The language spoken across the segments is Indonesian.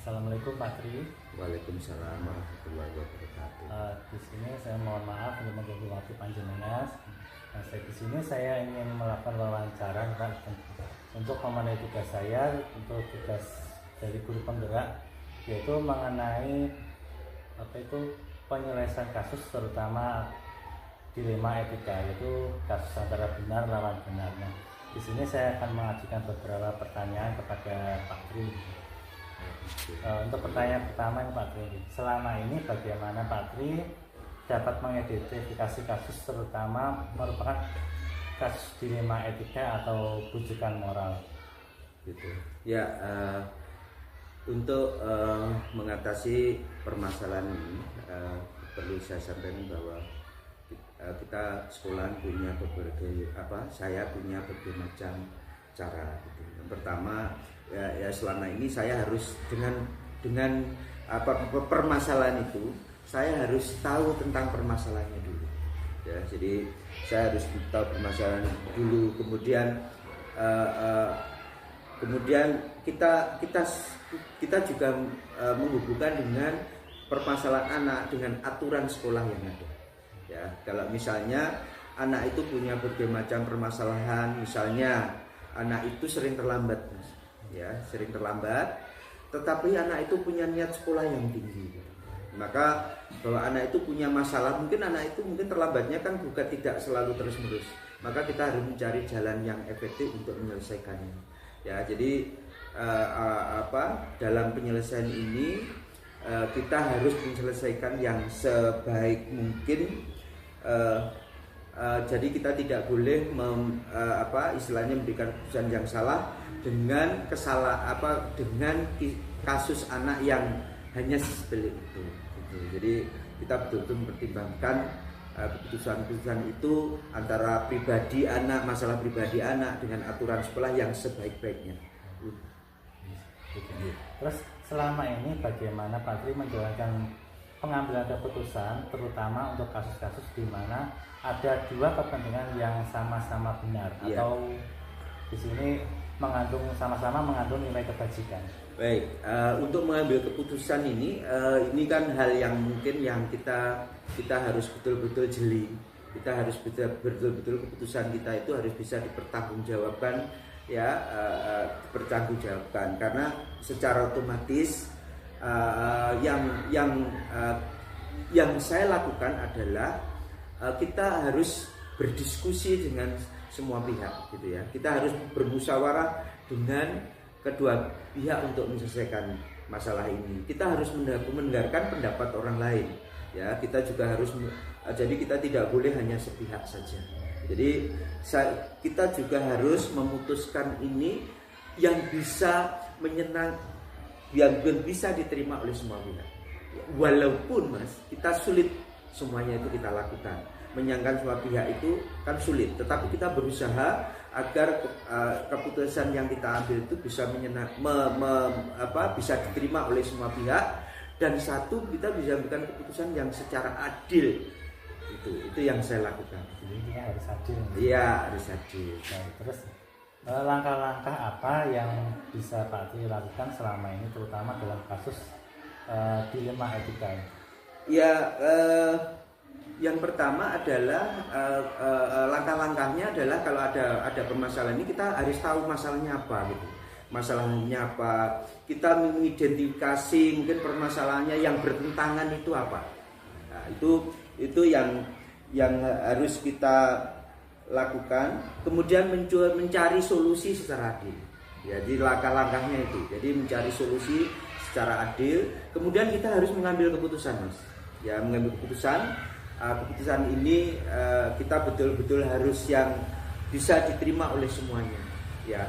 Assalamualaikum Pak Tri. Waalaikumsalam warahmatullahi wabarakatuh. Di sini saya mohon maaf untuk mengganggu waktu panjenengan. Di sini saya ingin melakukan wawancara untuk memenuhi tugas saya, untuk tugas dari guru penggerak, yaitu mengenai penyelesaian kasus, terutama dilema etika, yaitu kasus antara benar lawan benar. Nah, di sini saya akan mengajukan beberapa pertanyaan kepada Pak Tri. Untuk pertanyaan pertama ini Pak Tri, selama ini bagaimana Pak Tri dapat mengidentifikasi kasus terutama merupakan kasus dilema etika atau bujukan moral? Gitu. Ya, untuk mengatasi permasalahan ini perlu saya sampaikan bahwa kita sekolah punya saya punya berbagai macam cara. Gitu. Yang pertama ya selama ini saya harus dengan permasalahan itu saya harus tahu tentang permasalahannya dulu. Ya, jadi saya harus tahu permasalahan dulu, kemudian kita juga menghubungkan dengan permasalahan anak dengan aturan sekolah yang ada. Ya, kalau misalnya anak itu punya berbagai macam permasalahan, misalnya anak itu sering terlambat, ya sering terlambat, tetapi anak itu punya niat sekolah yang tinggi, maka bahwa anak itu punya masalah, mungkin anak itu terlambatnya kan bukan tidak selalu terus menerus, maka kita harus mencari jalan yang efektif untuk menyelesaikannya. Ya, jadi dalam penyelesaian ini kita harus menyelesaikan yang sebaik mungkin. Jadi kita tidak boleh istilahnya memberikan keputusan yang salah dengan dengan kasus anak yang hanya seperti itu. Jadi kita betul-betul mempertimbangkan keputusan-keputusan itu antara pribadi anak, masalah pribadi anak dengan aturan sekolah yang sebaik-baiknya. Terus selama ini bagaimana Pak Tri menjalankan pengambilan keputusan, terutama untuk kasus-kasus di mana ada dua kepentingan yang sama-sama benar, atau di sini sama-sama mengandung nilai kebajikan? Baik, untuk mengambil keputusan ini kan hal yang mungkin yang kita harus betul-betul jeli. Kita harus betul-betul keputusan kita itu harus bisa dipertanggungjawabkan, dipertanggungjawabkan, karena secara otomatis yang saya lakukan adalah kita harus berdiskusi dengan semua pihak, gitu ya. Kita harus bermusyawarah dengan kedua pihak untuk menyelesaikan masalah ini. Kita harus mendengarkan pendapat orang lain, ya. Kita juga harus, jadi kita tidak boleh hanya sepihak saja. Jadi kita juga harus memutuskan ini yang bisa yang bisa diterima oleh semua pihak. Walaupun kita sulit semuanya itu kita lakukan, menyenangkan semua pihak itu kan sulit, tetapi kita berusaha agar keputusan yang kita ambil itu bisa bisa diterima oleh semua pihak, dan kita bisa memberikan keputusan yang secara adil. Itu yang saya lakukan. Jadi harus adil. Iya, harus adil. Nah, terus langkah-langkah apa yang bisa Pak Tri lakukan selama ini, terutama dalam kasus dilema etika? Ya, Yang pertama adalah langkah-langkahnya adalah kalau ada permasalahan ini kita harus tahu masalahnya apa gitu. Masalahnya apa? Kita mengidentifikasi mungkin permasalahannya yang bertentangan itu apa. Nah, itu yang harus kita lakukan. Kemudian mencari solusi secara adil. Jadi langkah-langkahnya itu. Jadi mencari solusi secara adil. Kemudian kita harus mengambil keputusan, Mas. Ya, mengambil keputusan. Keputusan ini kita betul-betul harus yang bisa diterima oleh semuanya. Ya,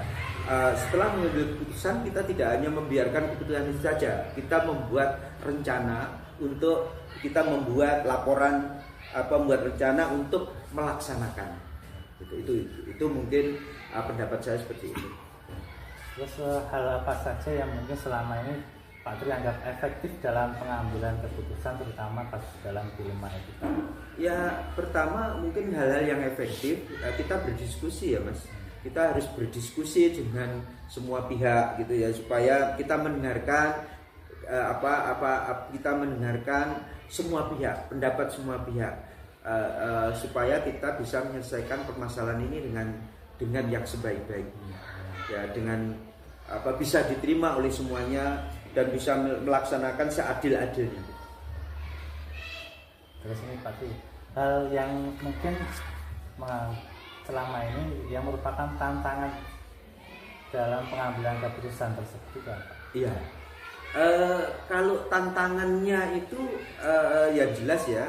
setelah mengambil keputusan kita tidak hanya membiarkan keputusan itu saja. Kita membuat rencana untuk kita membuat laporan membuat rencana untuk melaksanakan. Itu mungkin pendapat saya seperti itu. Terus hal apa saja yang mungkin selama ini Pak Tri anggap efektif dalam pengambilan keputusan terutama pas dalam dilema etika? Ya, pertama mungkin hal-hal yang efektif kita berdiskusi ya, Mas. Kita harus berdiskusi dengan semua pihak gitu ya, supaya kita mendengarkan kita mendengarkan semua pihak, pendapat semua pihak, supaya kita bisa menyelesaikan permasalahan ini dengan yang sebaik-baiknya. Ya, dengan bisa diterima oleh semuanya dan bisa melaksanakan seadil-adilnya. Terus ini Pak Tri, hal yang mungkin selama ini yang merupakan tantangan dalam pengambilan keputusan tersebut apa? Iya. Kalau tantangannya itu ya jelas ya,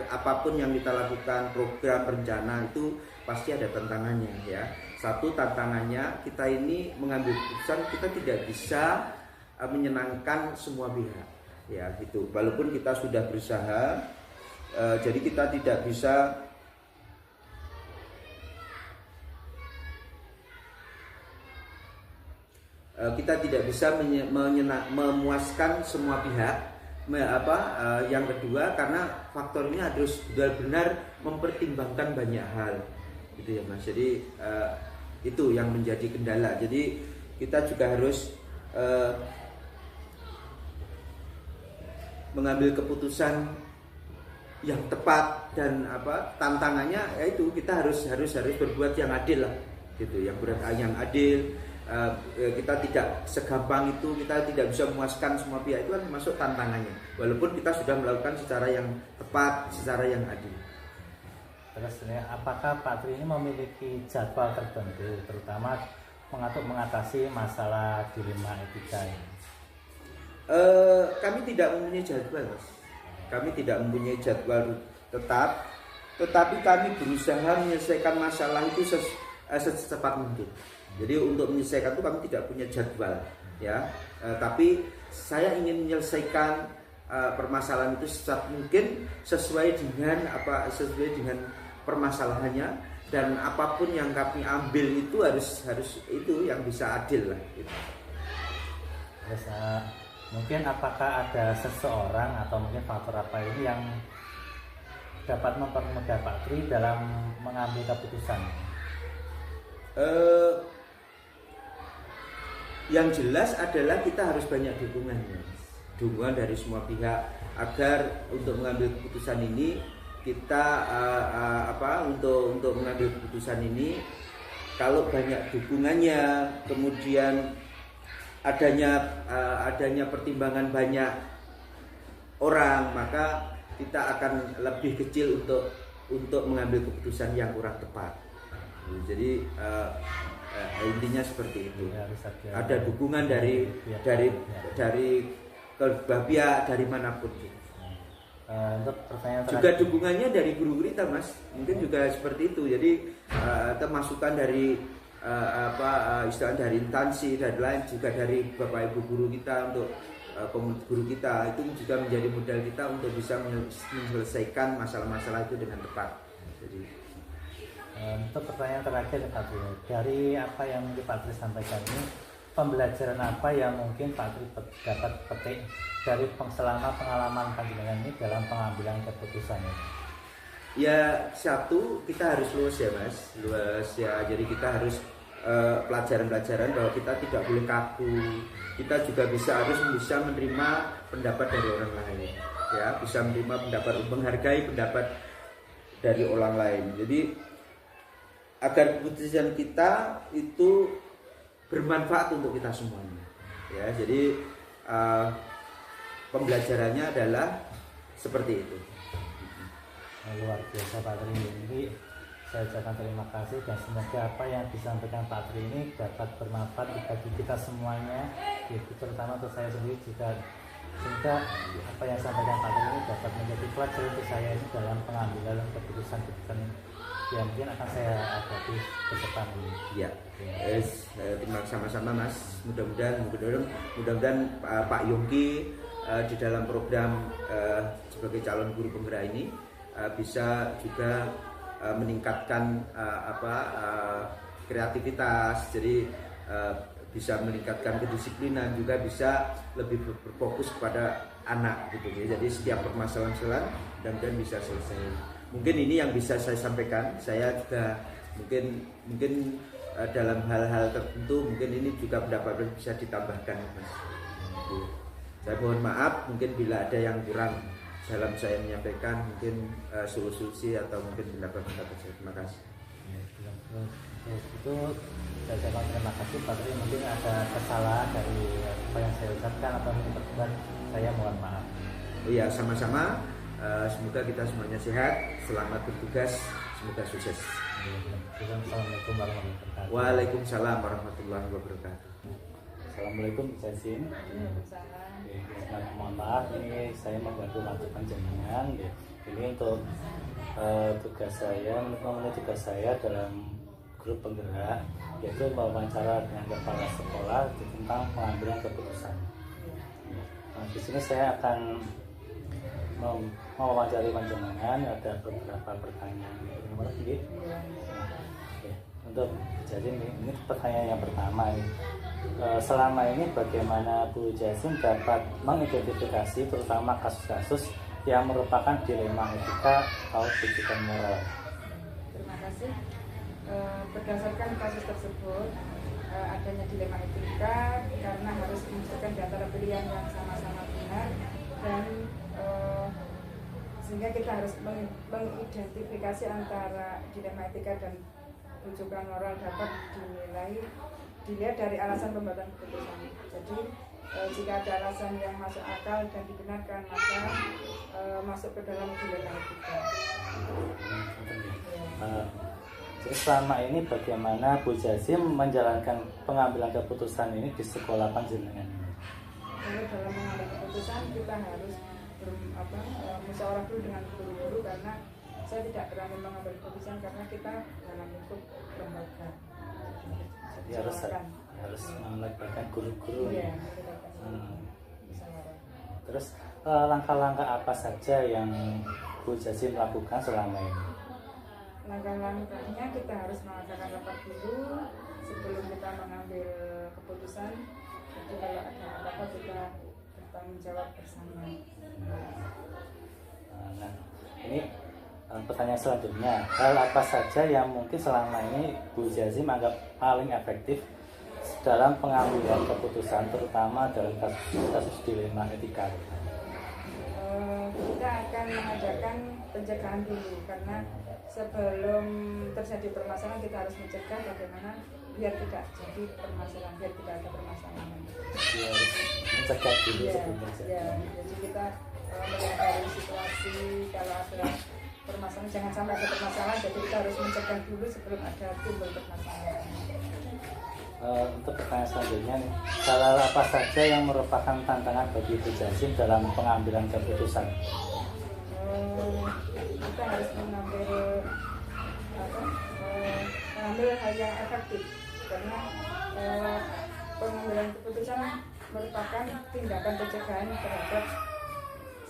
apapun yang kita lakukan, program rencana itu pasti ada tantangannya ya. Satu tantangannya kita ini mengambil keputusan kita tidak bisa menyenangkan semua pihak ya gitu. Walaupun kita sudah berusaha, jadi kita tidak bisa memuaskan semua pihak. Yang kedua karena faktornya harus benar-benar mempertimbangkan banyak hal gitu ya, Mas. Jadi itu yang menjadi kendala. Jadi kita juga harus mengambil keputusan yang tepat dan tantangannya yaitu kita harus berbuat yang adil lah gitu, yang adil. Kita tidak segampang itu, kita tidak bisa memuaskan semua pihak, itu kan masuk tantangannya walaupun kita sudah melakukan secara yang tepat, secara yang adil. Terus apakah Pak Tri ini memiliki jadwal tertentu terutama untuk mengatasi masalah dilema etika ini? Kami tidak mempunyai jadwal, Mas. Kami tidak mempunyai jadwal tetap, tetapi kami berusaha menyelesaikan masalah itu secepat mungkin. Jadi untuk menyelesaikan itu kami tidak punya jadwal, ya. Tapi saya ingin menyelesaikan permasalahan itu secepat mungkin sesuai dengan permasalahannya, dan apapun yang kami ambil itu harus itu yang bisa adil lah. Gitu. Terus mungkin apakah ada seseorang atau mungkin faktor apa ini yang dapat mempermudah Pak Tri dalam mengambil keputusan? Yang jelas adalah kita harus banyak dukungan dari semua pihak agar untuk mengambil keputusan ini kita untuk mengambil keputusan ini kalau banyak dukungannya, kemudian adanya pertimbangan banyak orang, maka kita akan lebih kecil untuk mengambil keputusan yang kurang tepat. Jadi intinya seperti itu. Ada dukungan dari kedua pihak, dari manapun. Untuk pertanyaan terakhir. Juga dukungannya dari guru kita, Mas. Mungkin juga seperti itu. Jadi masukan dari istilah dari instansi dan lain, juga dari Bapak Ibu guru kita, untuk guru kita itu juga menjadi modal kita untuk bisa menyelesaikan masalah-masalah itu dengan tepat. Jadi untuk pertanyaan terakhir Pak Tri, dari apa yang mungkin Pak Tri sampaikan ini, pembelajaran apa yang mungkin Pak Tri dapat petik dari selama pengalaman panjenengan ini dalam pengambilan keputusan ini? Ya, satu, kita harus luas ya, Mas, luas ya. Jadi kita harus pelajaran-pelajaran bahwa kita tidak boleh kaku. Kita juga harus bisa menerima pendapat dari orang lain, ya, bisa menerima pendapat, menghargai pendapat dari orang lain. Jadi agar keputusan kita itu bermanfaat untuk kita semuanya. Ya, jadi pembelajarannya adalah seperti itu. Luar biasa Pak Tri. Jadi saya ucapkan terima kasih dan semoga apa yang disampaikan Pak Tri ini dapat bermanfaat bagi kita semuanya, yaitu terutama untuk saya sendiri juga, sehingga apa yang disampaikan Pak Tri ini dapat menjadi pelajaran untuk saya ini dalam pengambilan keputusan-keputusan yang mungkin akan saya hadapi ke depan ini. Ya, terima kasih sama-sama Mas. Mudah-mudahan Pak Yongki di dalam program sebagai calon guru penggerak ini bisa juga meningkatkan kreativitas, jadi bisa meningkatkan kedisiplinan, juga bisa lebih berfokus kepada anak gitu ya. Jadi setiap permasalahan dan bisa selesai. Mungkin ini yang bisa saya sampaikan. Saya juga mungkin dalam hal-hal tertentu mungkin ini juga pendapat bisa ditambahkan Mas. Saya mohon maaf mungkin bila ada yang kurang dalam saya menyampaikan, mungkin solusi atau mungkin pendapat-pendapat saya. Terima kasih. Itu saya ucapkan terima kasih Pak Tri. Mungkin ada kesalahan dari apa yang saya ucapkan atau mungkin terkait, saya mohon maaf. Iya, sama-sama. Semoga kita semuanya sehat, selamat bertugas, semoga sukses. Assalamualaikum warahmatullahi wabarakatuh. Waalaikumsalam warahmatullahi wabarakatuh. Assalamualaikum Jasin. Mohon maaf, ini saya membantu masukan jenengan. Ini untuk tugas saya dalam grup penggerak, yaitu wawancara dengan kepala sekolah tentang pengambilan keputusan. Nah, di sini saya akan mewawancari panjenengan, ada beberapa pertanyaan. Untuk jadi ini pertanyaan yang pertama ini. Selama ini bagaimana Bu Jasin dapat mengidentifikasi terutama kasus-kasus yang merupakan dilema etika atau tujuan moral? Terima kasih. Berdasarkan kasus tersebut, adanya dilema etika karena harus memutuskan di antara pilihan yang sama-sama benar, dan sehingga kita harus mengidentifikasi antara dilema etika dan rujukan moral dapat dilihat dari alasan pembuatan keputusan. Jadi jika ada alasan yang masuk akal dan dibenarkan, maka masuk ke dalam dilema etika. Jadi selama ini bagaimana Bu Jasim menjalankan pengambilan keputusan ini di sekolah panjenengan? Kalau dalam mengambil keputusan kita harus musyawarah dulu dengan guru-guru, karena saya tidak berani mengambil keputusan karena kita dalam lingkup lembaga. Jadi harus melibatkan guru-guru. Iya, Terus langkah-langkah apa saja yang Bu Jasim lakukan selama ini? Langkah-langkahnya kita harus mengadakan rapat dulu sebelum kita mengambil keputusan. Jadi kalau ada apa-apa kita bertanggung jawab bersama. Nah, ini pertanyaan selanjutnya, hal apa saja yang mungkin selama ini Bu Jasim anggap paling efektif dalam pengambilan keputusan, terutama dalam kasus dilema etika? Kita akan mengadakan pencegahan dulu, karena sebelum terjadi permasalahan kita harus mencegah bagaimana biar tidak jadi permasalahan, biar tidak ada permasalahan. Biar mencegah dulu sebelum terjadi. Ya, jadi kita melihat dari situasi, kalau ada permasalahan, jangan sampai ada permasalahan, jadi kita harus mencegah dulu sebelum ada timbul permasalahan. Untuk pertanyaan selanjutnya nih, hal apa saja yang merupakan tantangan bagi Bu Jasim dalam pengambilan keputusan? Kita harus mengambil hal yang efektif, karena pengambilan keputusan merupakan tindakan pencegahan terhadap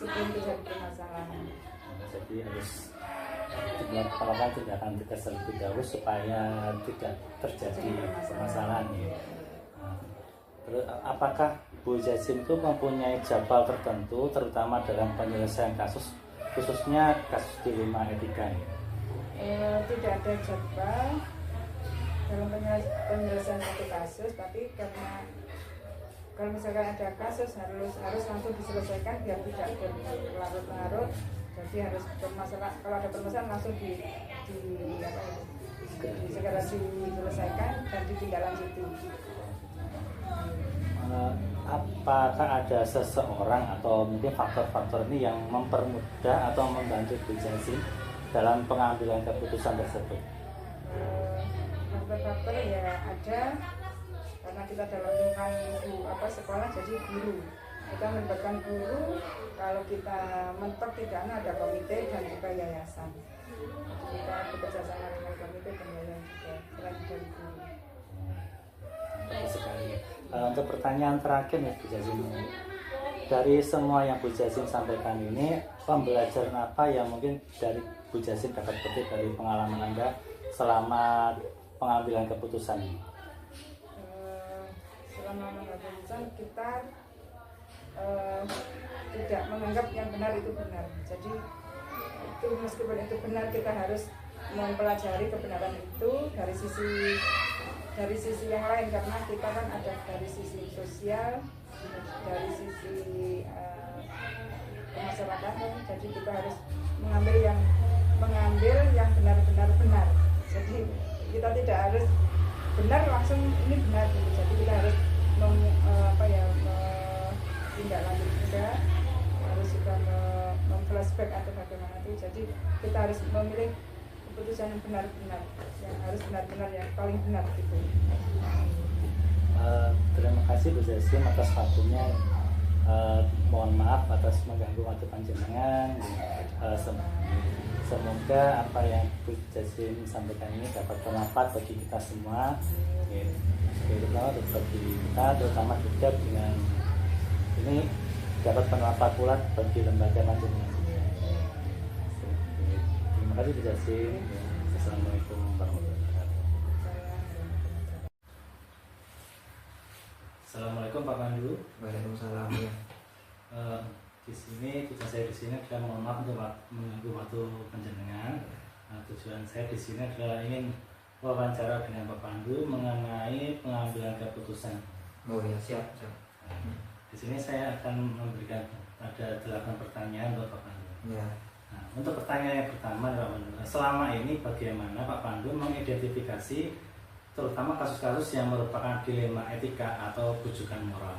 sebelum terjadi permasalahan. Jadi harus melakukan tindakan tegas terlebih dahulu supaya tidak terjadi permasalahan. Terus apakah Bu Jasim itu mempunyai jadwal tertentu terutama dalam penyelesaian kasus, khususnya kasus dilema etika? Tidak ada jadwal dalam penyelesaian satu kasus, tapi karena kalau misalkan ada kasus harus langsung diselesaikan biar tidak berlarut-larut, Jadi harus bermasalah, kalau ada permasalahan langsung apa itu, segera diselesaikan dan ditindaklanjuti. Apakah ada seseorang atau mungkin faktor-faktor ini yang mempermudah atau membantu Bu Jazim dalam pengambilan keputusan tersebut? Faktor-faktor ya ada, karena kita dalam sekolah jadi guru. Kita melibatkan guru, kalau kita mentok tidak ada komite dan juga yayasan. Kita bekerja sama dengan komite dan yayasan juga selain dari guru. Baik sekali. Untuk pertanyaan terakhir nih Bu Jazim, dari semua yang Bu Jazim sampaikan ini, pembelajaran apa yang mungkin dari Bu Jazim dapat petik dari pengalaman Anda selama pengambilan keputusan ini? Selama mengambil keputusan kita tidak menganggap yang benar itu benar. Jadi itu meskipun itu benar, kita harus mempelajari kebenaran itu dari sisi yang lain, karena kita kan ada dari sisi sosial, dari sisi kemasyarakatan. Jadi kita harus mengambil yang benar-benar benar. Jadi kita tidak harus benar langsung ini benar gitu. Jadi kita harus tindak lanjut juga, harus juga flashback atau bagaimana itu. Jadi kita harus memilih keputusan yang benar-benar, yang harus benar-benar, yang paling benar gitu. Terima kasih Bu Jazim atas waktunya. Mohon maaf atas mengganggu waktu panjenengan. Semoga apa yang Bu Jazim sampaikan ini dapat bermanfaat bagi kita semua, terutama bagi kita, terutama juga dengan ini dapat bermanfaat pula bagi lembaga panjenengan. Terima kasih Bu Jazim. Assalamualaikum warahmatullahi wabarakatuh. Assalamualaikum Pak Pandu. Waalaikumsalam. Di sini tujuan saya di sini adalah mohon maaf untuk mengganggu waktu panjenengan. Tujuan saya di sini adalah ingin wawancara dengan Pak Pandu mengenai pengambilan keputusan. Oh ya, siap. Di sini saya akan memberikan ada 8 pertanyaan untuk Pak Pandu. Ya. Nah, untuk pertanyaan yang pertama, Pak Pandu, selama ini bagaimana Pak Pandu mengidentifikasi terutama kasus-kasus yang merupakan dilema etika atau bujukan moral?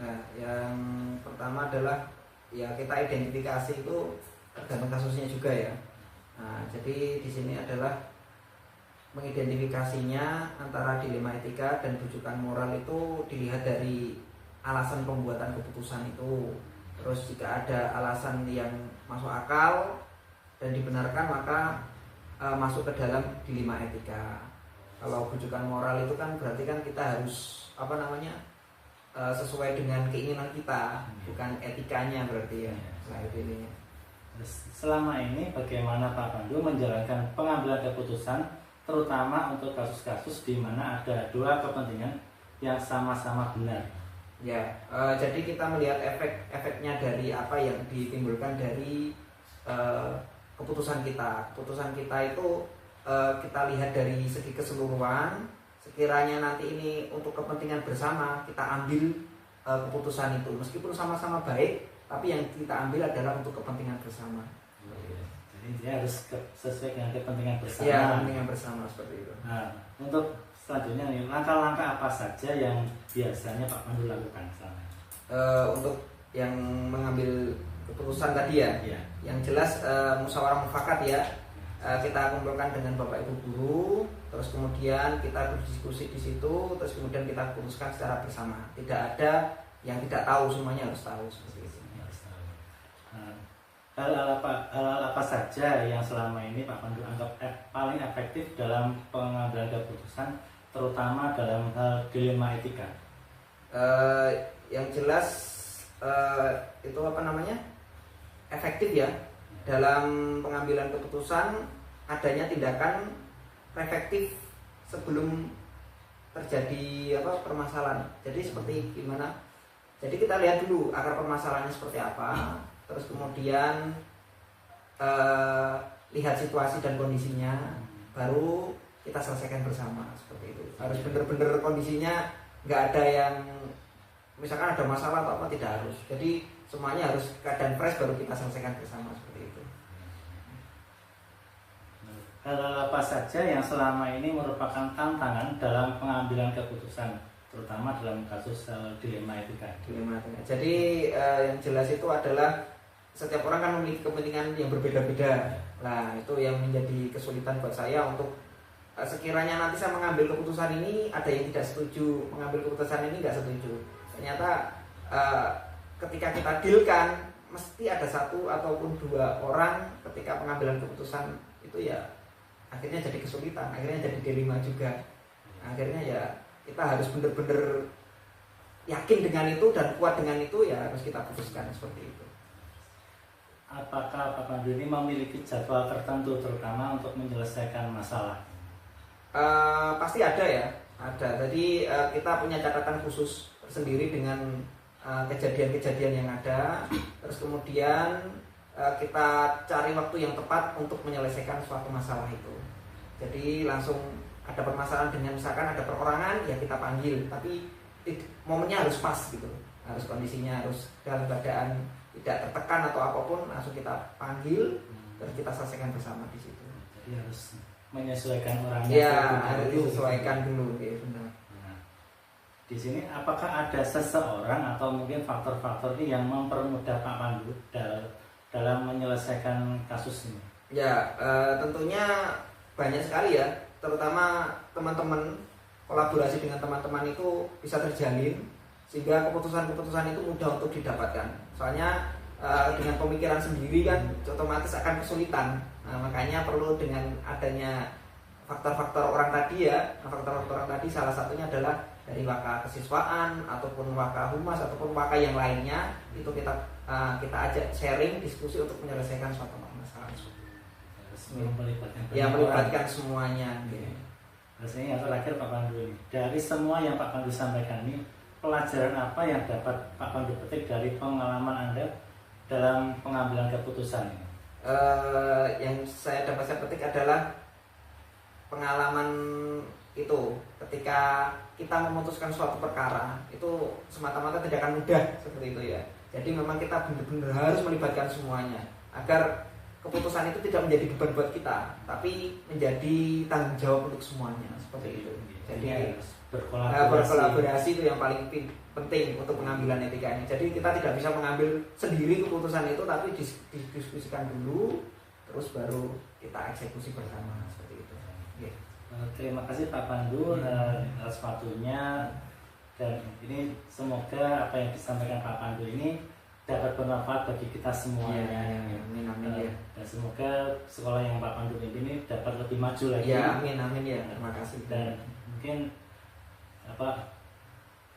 Nah, yang pertama adalah ya kita identifikasi itu tergantung kasusnya juga ya. Nah, jadi di sini adalah mengidentifikasinya antara dilema etika dan bujukan moral itu dilihat dari alasan pembuatan keputusan itu. Terus jika ada alasan yang masuk akal dan dibenarkan, maka masuk ke dalam dilema etika. Kalau bujukan moral itu kan berarti kan kita harus sesuai dengan keinginan kita, bukan etikanya berarti ya. Nah, ini. Selama ini bagaimana Pak Pandu menjalankan pengambilan keputusan terutama untuk kasus-kasus di mana ada dua kepentingan yang sama-sama benar? Ya, jadi kita melihat efeknya dari apa yang ditimbulkan dari keputusan kita. Keputusan kita itu kita lihat dari segi keseluruhan. Sekiranya nanti ini untuk kepentingan bersama, kita ambil keputusan itu meskipun sama-sama baik, tapi yang kita ambil adalah untuk kepentingan bersama. Jadi dia harus sesuai dengan kepentingan bersama. Ya, kepentingan bersama seperti itu. Nah, untuk selanjutnya nih, langkah-langkah apa saja yang biasanya Pak Pandu lakukan selama ini? Untuk yang mengambil keputusan tadi ya, yang jelas musyawarah mufakat ya. Kita kumpulkan dengan Bapak Ibu guru, terus kemudian kita berdiskusi di situ, terus kemudian kita putuskan secara bersama. Tidak ada yang tidak tahu, semuanya harus tahu seperti itu. Hal-hal apa saja yang selama ini Pak Pandu anggap paling efektif dalam pengambilan keputusan, terutama dalam hal dilema etika? Yang jelas itu efektif ya dalam pengambilan keputusan. Adanya tindakan reflektif sebelum terjadi permasalahan. Jadi seperti gimana? Jadi kita lihat dulu akar permasalahannya seperti apa, terus kemudian lihat situasi dan kondisinya, baru kita selesaikan bersama seperti itu. Harus benar-benar kondisinya, nggak ada yang misalkan ada masalah atau apa, tidak harus. Jadi semuanya harus keadaan fresh baru kita selesaikan bersama seperti itu. Hal apa saja yang selama ini merupakan tantangan dalam pengambilan keputusan, terutama dalam kasus dilema etika? Dilema etika. Jadi yang jelas itu adalah setiap orang kan memiliki kepentingan yang berbeda-beda. Nah, itu yang menjadi kesulitan buat saya untuk sekiranya nanti saya mengambil keputusan ini, ada yang tidak setuju, mengambil keputusan ini nggak setuju. Ternyata ketika kita dealkan, mesti ada satu ataupun dua orang ketika pengambilan keputusan itu ya akhirnya jadi kesulitan, akhirnya jadi dilema juga. Akhirnya ya kita harus benar-benar yakin dengan itu dan kuat dengan itu, ya harus kita putuskan seperti itu. Apakah Pak Pandu ini memiliki jadwal tertentu terutama untuk menyelesaikan masalah? Pasti ada ya, ada. Jadi kita punya catatan khusus tersendiri dengan kejadian-kejadian yang ada. Terus kemudian kita cari waktu yang tepat untuk menyelesaikan suatu masalah itu. Jadi langsung ada permasalahan dengan misalkan ada perorangan, ya kita panggil, tapi momennya harus pas gitu, harus kondisinya harus dalam keadaan tidak tertekan atau apapun, langsung kita panggil terus kita selesaikan bersama di situ. Jadi harus menyesuaikan orangnya. Ya, harus disesuaikan dulu, ya benar. Nah, di sini apakah ada seseorang atau mungkin faktor-faktor ini yang mempermudah Pak Pandu dalam menyelesaikan kasus ini? Ya, tentunya banyak sekali ya, terutama teman-teman, kolaborasi dengan teman-teman itu bisa terjalin sehingga keputusan-keputusan itu mudah untuk didapatkan. Soalnya dengan pemikiran sendiri kan otomatis akan kesulitan. Nah, makanya perlu dengan adanya faktor-faktor orang tadi ya. Faktor-faktor orang tadi salah satunya adalah dari waka kesiswaan ataupun waka humas ataupun waka yang lainnya, itu kita ajak sharing, diskusi untuk menyelesaikan suatu masalah. Melibatkan semuanya. Terus ini yang terakhir Pak Pandu ini, dari semua yang Pak Pandu sampaikan ini, pelajaran apa yang dapat Pak Pandu petik dari pengalaman Anda dalam pengambilan keputusan ini? Yang saya petik adalah pengalaman itu ketika kita memutuskan suatu perkara itu semata-mata tidak akan mudah seperti itu ya. Jadi memang kita benar-benar harus melibatkan semuanya agar keputusan itu tidak menjadi beban buat kita, tapi menjadi tanggung jawab untuk semuanya seperti itu. Jadi berkolaborasi itu yang paling penting untuk pengambilan etika ini. Jadi kita tidak bisa mengambil sendiri keputusan itu, tapi didiskusikan dulu, terus baru kita eksekusi bersama seperti itu. Okay. Terima kasih Pak Pandu atas waktunya, dan ini semoga apa yang disampaikan Pak Pandu ini dapat bermanfaat bagi kita semua. Amin, ya. Dan semoga sekolah yang Pak Pandu ini dapat lebih maju lagi. Ya, amin ya. Terima kasih. Dan mungkin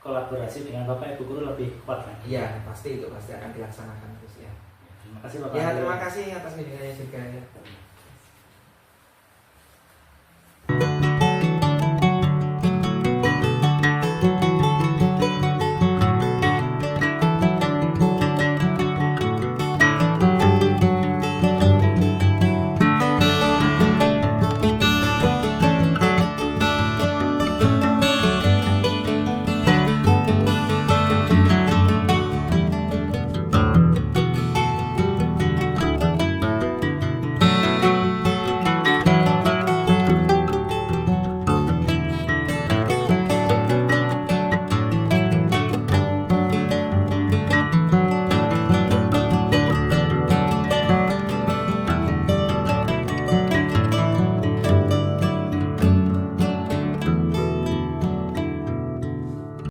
kolaborasi dengan Bapak Ibu guru lebih kuat lagi. Iya, pasti akan dilaksanakan terus ya. Terima kasih Bapak. Ya, terima kasih atas bimbingannya juga ya.